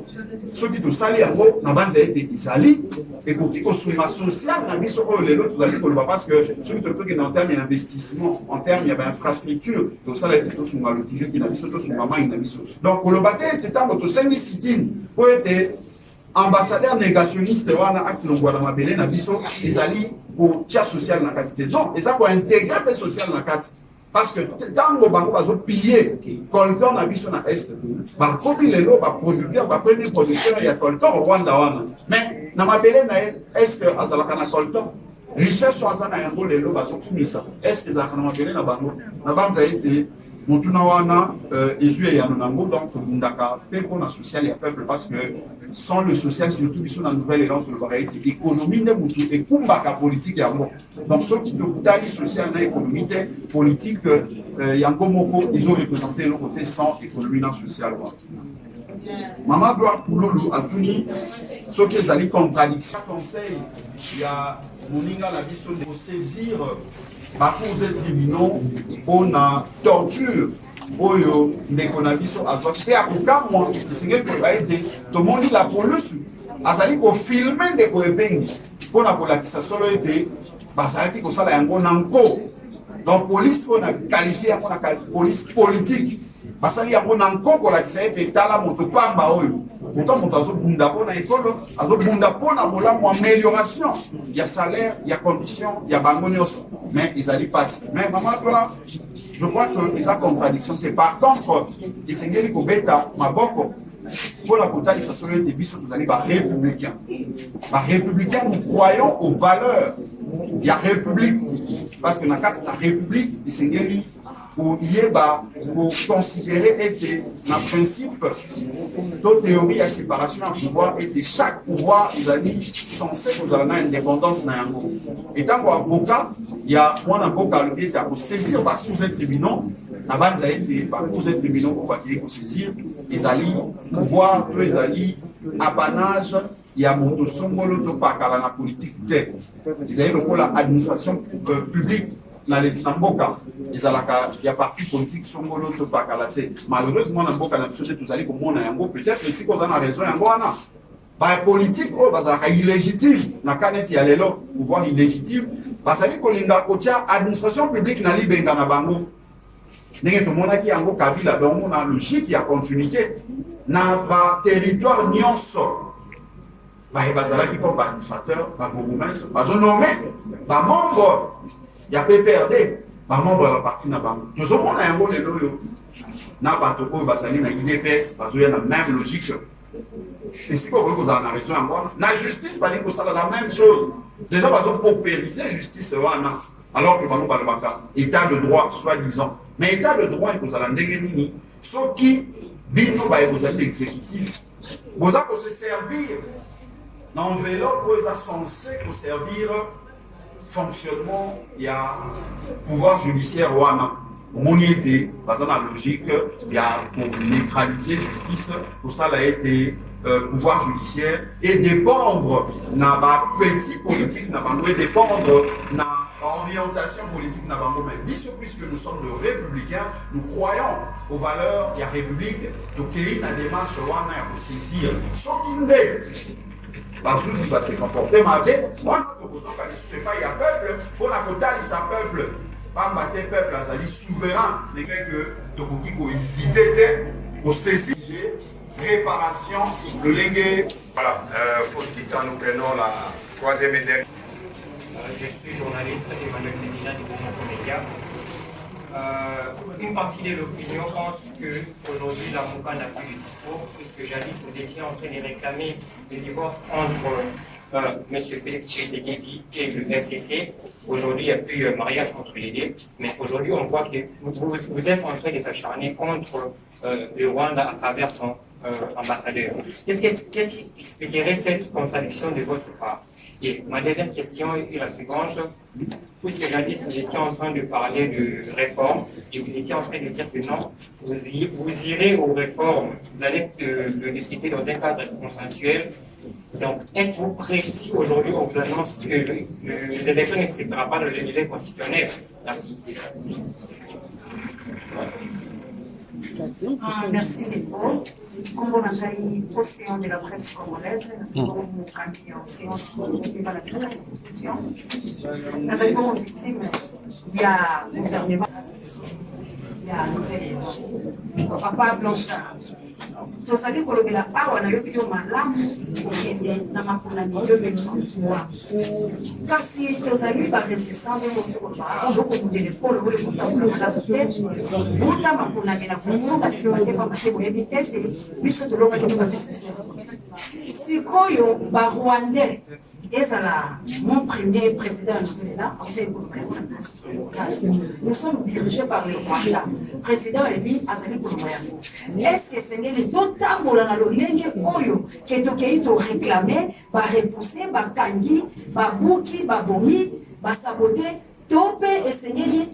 soki to sali yango na banza ete isali et koki ko suma social na biso oyo lelo tozali koloba parce que soki to toke en termes d'investissement en termes d'infrastructure to sala ete to sunga le tije ki na biso to sunga mai na biso donc koloba te ete tango to sengi sitin po ete ambassadeur négationniste wana akilongwa na mabele na biso ezali pour tia social na kati te donc eza ko intégrer social na kati parce que tango bango bazo piller colton na biso na est ba kopi lelo ba producteur ba premier producteur ya colton au Rwanda wana mais na mabele na est-ce que azalaka na colton richesse soit na yango lelo bazo kumisa est-ce que azalaka na mabele na bango na banza ete mutuna wana ezue ya nango donc bundaka pe pona social ya peuple parce que sans le social surtout biso na nouvelle élan to ba ete économie ne mutu e kumbaka politique ya mo donc ceux qui totali social na économie politique yango moko ils ont représenté le côté sans économie na social. Maman doit pour l'eau à Tuni, ce qui est allé contradiction. Conseil, il y a Moninga la vision de saisir par cause des tribunaux, on a torture, on a vision à soi. C'est à aucun moment, le Seigneur peut pas aider. Tout le monde dit la police, azali ko filmer des coébengi, pour la polarisation été, bazali ko sala yango nanko. Donc police on a qualifié on a police politique. Basali yango nanko ko la kisaete tala moto pamba oyo. Pourtant moto azo bunda pona ekolo, azo bunda pona mola mo amélioration. Il y a salaire, il y a condition, il y a bango nyonso. Mais ils allaient passer. Mais maman toi, je crois que les contradictions c'est par contre les seigneurs kobeta maboko pour la potale ça serait des biso vous allez ba républicain. Ba républicain nous croyons aux valeurs. Il y a république parce que dans la république les seigneurs pour considérer que dans le principe de théorie à séparation à pouvoir était chaque pouvoir ils ont dit censé vous avoir une indépendance dans yango. Et tant qu'avocat il y a un avocat le qui a saisir par tous les tribunaux avant d'aller par tous les tribunaux pour saisir ils allaient pouvoir ils allaient apanage il y a mon songolo de pas la politique ils allaient le la administration publique dans les Tamboka, il y a parti politique songolo to pakalate. Malheureusement, dans Boka, la société tous allés comme on a yango peut-être que si qu'on a raison yango ana. Ba politique oh bazaka illégitime. Na kaneti ya lelo pouvoir illégitime. Bazali kolinga kotia administration publique na libenga na bango. Ndenge to mona ki yango Kabila donc on a logique ya continuité na ba territoire nyonso. Ba bazala ki comme administrateur, ba bourgmestre, ba nommé, ba membre il y a PPRD, par membre de la partie n'a pas. Nous avons un bon élo. N'a pas de quoi, basali na IDPS, parce qu'il y a la même logique. Et si vous avez raison à moi, la justice, pas dire que ça la même chose. Déjà, parce qu'on peut paupériser justice, alors que nous allons pas le état de droit, soi-disant. Mais état de droit, il faut ça la Ce qui, bino, vous êtes exécutif, vous avez se servir l'enveloppe où vous êtes censé vous servir fonctionnement, il y a pouvoir judiciaire ou monité, dans la logique, il y a pour neutraliser justice, pour ça, il a été pouvoir judiciaire et dépendre n'a pas petit politique, n'a pas dépendre n'a orientation politique n'a pas mais puisque nous sommes le républicains, nous croyons aux valeurs de la République, donc il y a des démarches pour saisir ce qui n'est parce que si va se comporter ma vie, moi je propose que ce n'est pas il y a peuple, pour la quota il sa peuple, pas mater peuple, c'est souverain, les fait que Tokoki ko hésiter au saisir réparation, le lingue. Voilà, faute du temps, nous prenons la troisième et dernière. Je suis journaliste Emmanuel Médina du Mouvement Média. Une partie de l'opinion pense qu'aujourd'hui la MOCA n'a plus de discours, puisque jadis vous étiez en train de réclamer le divorce entre M. Félix Tshisekedi et le FCC. Aujourd'hui, il n'y a plus mariage entre les deux, mais aujourd'hui on voit que vous êtes en train de s'acharner contre le Rwanda à travers son ambassadeur. Qu'est-ce qui expliquerait cette contradiction de votre part? Et ma deuxième question est la suivante. Puisque jadis vous étiez en train de parler de réformes et vous étiez en train de dire que non, vous irez aux réformes, vous allez le discuter dans un cadre consensuel. Donc, êtes-vous prêt si aujourd'hui on vous annonce que les élections ne se feront pas dans le délai constitutionnel? Merci. Merci Nico. Comme on a eu au séance de la presse congolaise, nous avons eu en séance de la constitution. Nous avons été victimes, il y a le gouvernement, il y a le papa Blanchard. Tozali kolobela awa na yo pio malamu kokende na makonani 2023 kasi tozali ba resistant de motoko loko kundele kolo ole kotambola malamu te buta makonani na kusunga sibate pa matebo yebi tete biso tolonga kino ba discussion sikoyo ba Rwandais ezala mon premier président là nous sommes dirigés par le Rwanda président Ebi Azali Kolomayako est-ce que c'est les totambola na lolenge oyo que tokei to réclamer ba repousser ba kangi ba buki ba bomi ba saboter tope esengeli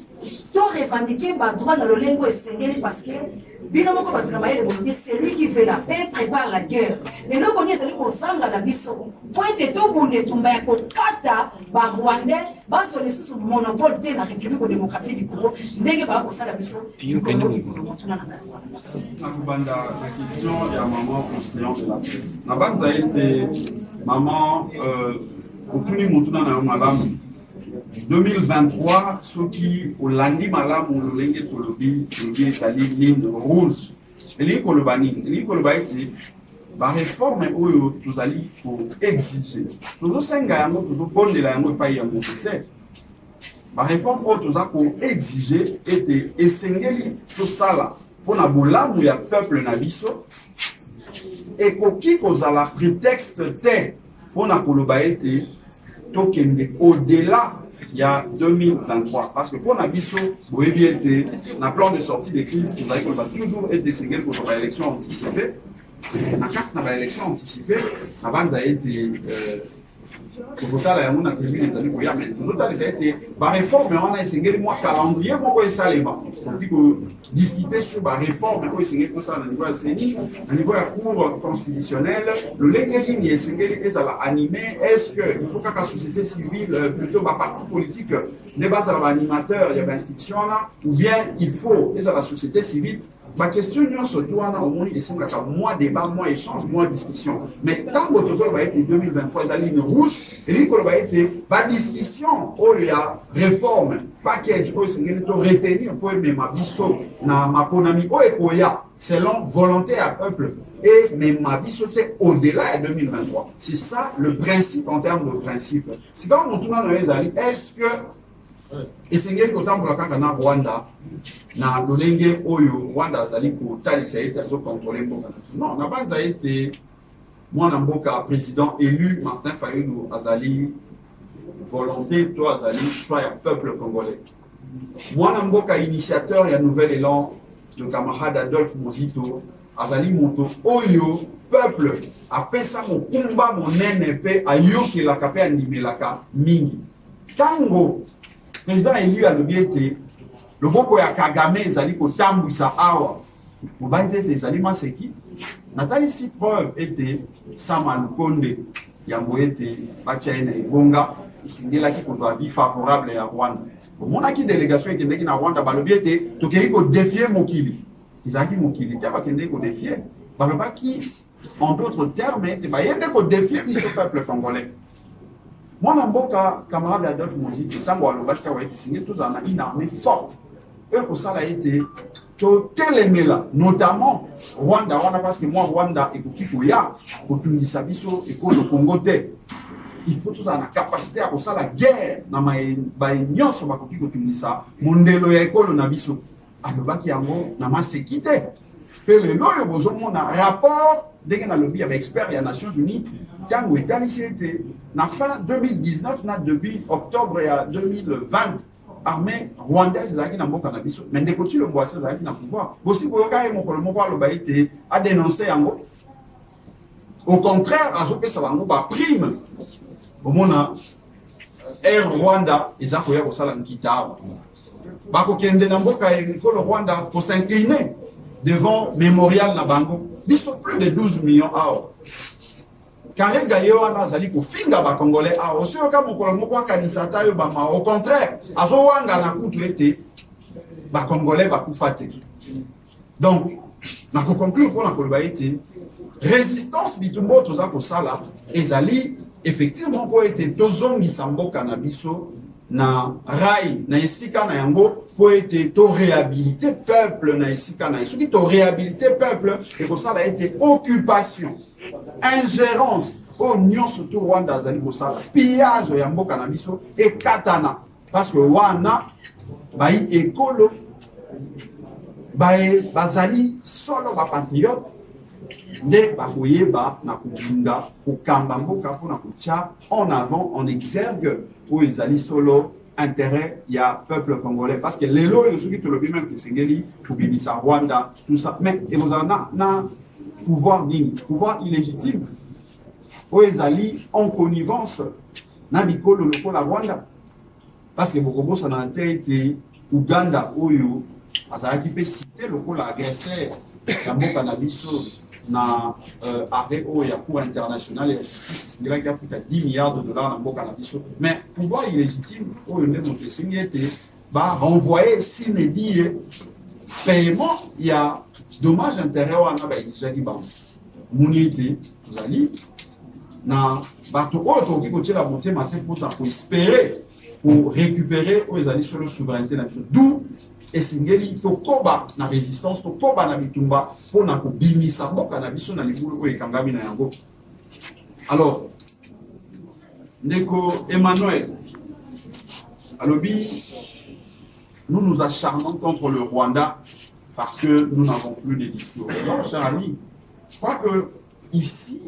to revendiquer ba droit na lolengo esengeli parce que c'est lui qui fait la paix, prépare la guerre. Et nous connaissons celui qui s'engage à Bisso. Pointe tout bon de tomber à Kata, Bar Rwandais, Bar sur les sous monopole de la République démocratique du Congo. N'est-ce pas pour ça la Bisso? La question, il y a maman au séance de la presse. La base a été maman, au plus montant dans madame. 2023, ceux qui ont lundi malam ou le lingue colobi, le sali ligne rouge. Et les colobani, les colobani, la réforme où tous allez pour exiger. Tous ces gars, tous bonnes de la moitié pays à mon côté. La réforme où tous pour exiger était essentielle tout ça là pour na bola où il y a peuple nabiso et qui cause la prétexte te pour na colobani token au-delà. Il y a 2023. Parce que pour Nabiso, vous avez bien été, dans le plan de sortie des crises, vous avez toujours été ségué pour l'élection anticipée. Dans le cas de l'élection anticipée, avant, ça a été. Au total, on a prévu les années pour y aller. Au total, ça a été. La réforme, on a essayé, moi, calendrier, moi, ça les va. Donc, discuter sur la réforme, on a essayé tout ça au niveau de la CENI, au niveau de la Cour constitutionnelle. Le légaline, il essayé, ça va animer. Est-ce qu'il faut que la société civile, plutôt la partie politique, ne base à l'animateur, il y a l'institution là, ou bien il faut, et ça la société civile. Ma question, surtout, au moins, il y a moins débat, moins échange, moins discussion. Mais tant que tout ça va être 2023, la ligne rouge, et il va être pas discussion, où il y a réforme, package, où il y a retenir pour même ma biso, ma ponami, où il y a selon volonté à peuple, et même ma biso au-delà de 2023. C'est ça le principe en termes de principe. C'est quand on tourne dans les alliés, est-ce que et c'est que quand on a na Rwanda na lolenge oyo Rwanda azali ko talisa ete azo contrôler mboka non na banza ete mwana mboka président élu Martin Fayulu azali volonté to azali choix ya peuple congolais mwana mboka initiateur ya nouvel élan le camarade Adolphe Mozito, Azali Moto, Oyo, peuple, apesa mon combat, mon NNP, ayo qui la capé animelaka, mingi. Tango, président élu à l'obéité, le boko ya Kagame, Zali ko tambouisa awa, ou banze te Zali Maseki, Nathalie si preuve était Sama Lukonde, Yambo était Bachaine et Bonga, il là qui pour avis favorable à Rwanda. Mon acquis délégation était qui na Rwanda, l'obéité, tu peux défier Mokili. Ils ont dit Mokili, tu vas défier. Pas qui, en d'autres termes, il y a des défier ce peuple congolais. Moi, Namboka, camarade Adolphe Mozito, Tango Alobachka, signé tous en une armée forte. Eux, pour ça, a été là, notamment Rwanda, parce que moi, Rwanda, et pour Kikoya, pour Tundisa Biso, et pour le Congo, il faut tous en la capacité à faire la guerre. Dans ma union, sur ma copie, Tundisa, Mondelo et Ekolo Nabiso, Alobaki Yango, n'a ma séquité. Fait le lot, il y a un rapport, dès qu'on a lobby avec experts et les Nations Unies, quand il était la fin 2019, depuis octobre 2020, l'armée rwandaise mais dès que le bois, c'est le pouvoir. Aussi, pour le pouvoir a dénoncé au contraire, à ce que ça va prime. Au moment Air Rwanda, ils ont fait ça en Kita. Bako Kende Namboka et le Rwanda pour s'incliner devant Mémorial Nabango. Ils sont plus de 12 millions d'euros. Carré Gaïoana Zali pour finga ba Congolais a aussi au cas mon kanisata yo bama au contraire azowanga na kutu ete ba Congolais ba kufate. Donc na ko conclure pour la koloba ete résistance bitumbo toza ko sala ezali effectivement ko ete tozongi samboka na biso na rai na esika na yango po ete to réhabiliter peuple na esika na soki to réhabiliter peuple et ko sala ete occupation ingérence au Nyon surtout Rwanda zali kosala pillage ya mboka na biso et katana parce que wana bai ekolo bai bazali solo ba patriote nde bakoyeba na kobunda kokamba mboka mpona kotia en avant en exergue po ezali solo intérêt ya peuple congolais parce que lelo yo soki tolobi même que sengeli kobimisa Rwanda tout ça mais ekozala na pouvoir digne, pouvoir illégitime. Oezali en connivence na bikolo lokola Rwanda. Parce que Bokobo ça n'a été Uganda Oyo, azalaki pe cité lokola agresseur ya mboka na biso na arrêt au ya cour internationale et justice c'est qu'il a fait 10 milliards de dollars na mboka na biso. Mais pouvoir illégitime Oyo ne montre signe était va renvoyer s'inédit paiement, il y a dommage intérêt au Anaba Isali Bam. Mounité, vous allez, na bateau autre qui continue la montée matin pour espérer, pour récupérer aux alliés sur la souveraineté nationale. D'où et singeli to koba na résistance to koba na bitumba pour na ko bimisa mboka na biso na libulu ko ekangami na yango. Alors, Ndeko Emmanuel, alobi nous nous acharnons contre le Rwanda parce que nous n'avons plus de discours. Non, cher ami, je crois que ici,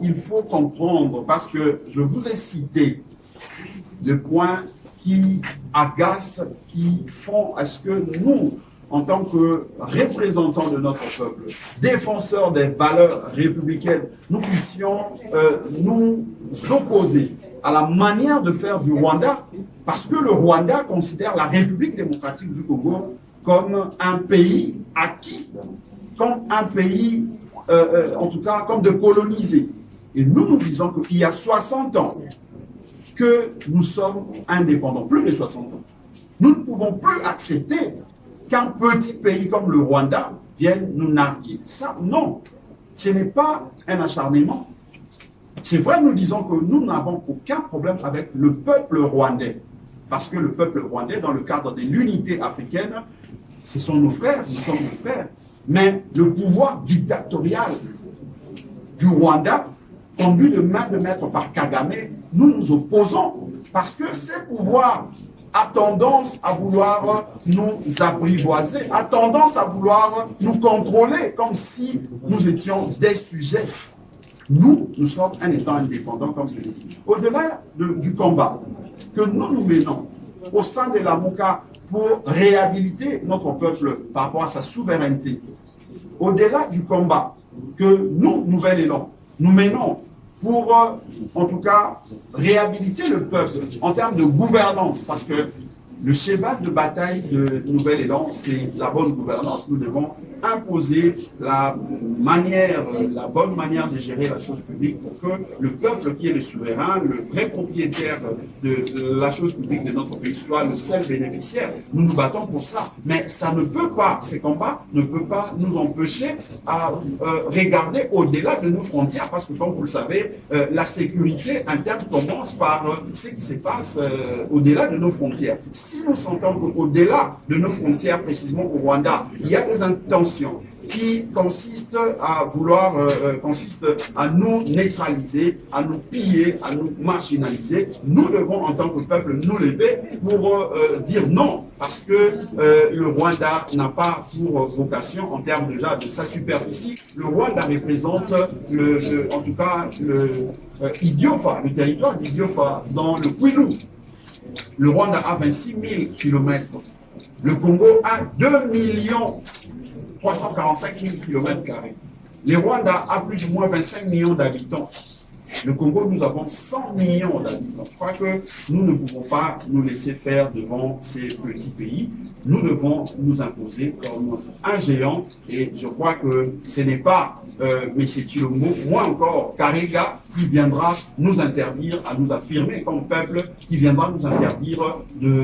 il faut comprendre, parce que je vous ai cité le point qui agace, qui font à ce que nous, en tant que représentants de notre peuple, défenseurs des valeurs républicaines, nous puissions nous opposer à la manière de faire du Rwanda, parce que le Rwanda considère la République démocratique du Congo comme un pays acquis, comme un pays, en tout cas, comme de colonisé. Et nous, nous disons qu'il y a 60 ans que nous sommes indépendants, plus de 60 ans. Nous ne pouvons plus accepter qu'un petit pays comme le Rwanda vienne nous narguer. Ça, non, ce n'est pas un acharnement. C'est vrai, nous disons que nous n'avons aucun problème avec le peuple rwandais. Parce que le peuple rwandais, dans le cadre de l'unité africaine, ce sont nos frères, nous sommes nos frères. Mais le pouvoir dictatorial du Rwanda, conduit de main de maître par Kagame, nous nous opposons. Parce que ces pouvoirs a tendance à vouloir nous apprivoiser, a tendance à vouloir nous contrôler, comme si nous étions des sujets. Nous, nous sommes un État indépendant, comme je l'ai dit. Au-delà du combat que nous menons au sein de la MOCA pour réhabiliter notre peuple par rapport à sa souveraineté. Au-delà du combat que nous, Nouvel Élan, nous menons pour, en tout cas, réhabiliter le peuple en termes de gouvernance, parce que le cheval de bataille de Nouvel Élan, c'est la bonne gouvernance. Nous devons imposer la bonne manière de gérer la chose publique pour que le peuple qui est le souverain, le vrai propriétaire de la chose publique de notre pays soit le seul bénéficiaire. Nous nous battons pour ça. Mais ça ne peut pas, ces combats ne peuvent pas nous empêcher à regarder au-delà de nos frontières, parce que comme vous le savez, la sécurité interne commence par ce qui se passe au-delà de nos frontières. Si nous sentons qu'au-delà de nos frontières, précisément au Rwanda, il y a des intentions qui consistent à nous neutraliser, à nous piller, à nous marginaliser, nous devons en tant que peuple nous lever pour dire non, parce que le Rwanda n'a pas pour vocation, en termes déjà de sa superficie, le Rwanda représente en tout cas Idiofa, le territoire d'Idiofa dans le Kwilu. Le Rwanda a 26 000 km. Le Congo a 2 345 000 km². Le Rwanda a plus ou moins 25 millions d'habitants. Le Congo, nous avons 100 millions d'habitants. Je crois que nous ne pouvons pas nous laisser faire devant ces petits pays. Nous devons nous imposer comme un géant. Et je crois que ce n'est pas M. Tshilombo, moins encore Karega, qui viendra nous interdire à nous affirmer comme peuple, qui viendra nous interdire de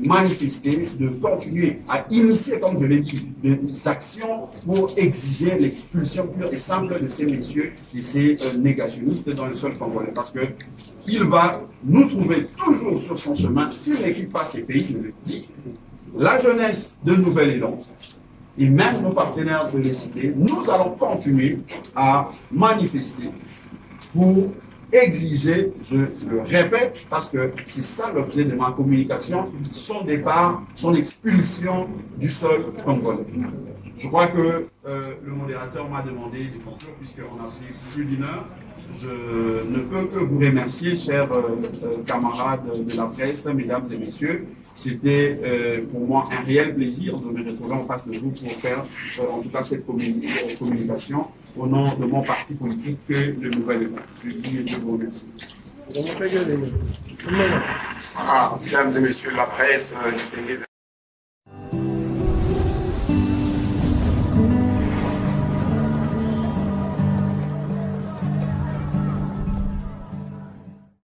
manifester, de continuer à initier, comme je l'ai dit, des actions pour exiger l'expulsion pure et simple de ces messieurs et ces négationnistes dans le sol congolais. Parce que il va nous trouver toujours sur son chemin, s'il ne quitte pas ces pays, je le dis. La jeunesse de Nouvel Élan, et même nos partenaires de l'ECD, nous allons continuer à manifester pour exiger, je le répète, parce que c'est ça l'objet de ma communication, son départ, son expulsion du sol congolais. Je crois que le modérateur m'a demandé de conclure, puisqu'on a suivi plus d'une heure. Je ne peux que vous remercier, chers camarades de la presse, mesdames et messieurs. C'était pour moi un réel plaisir de me retrouver en face de vous pour faire en tout cas cette communication au nom de mon parti politique, le Nouvel Élan. Je vous remercie. Mesdames et messieurs de la presse, distingués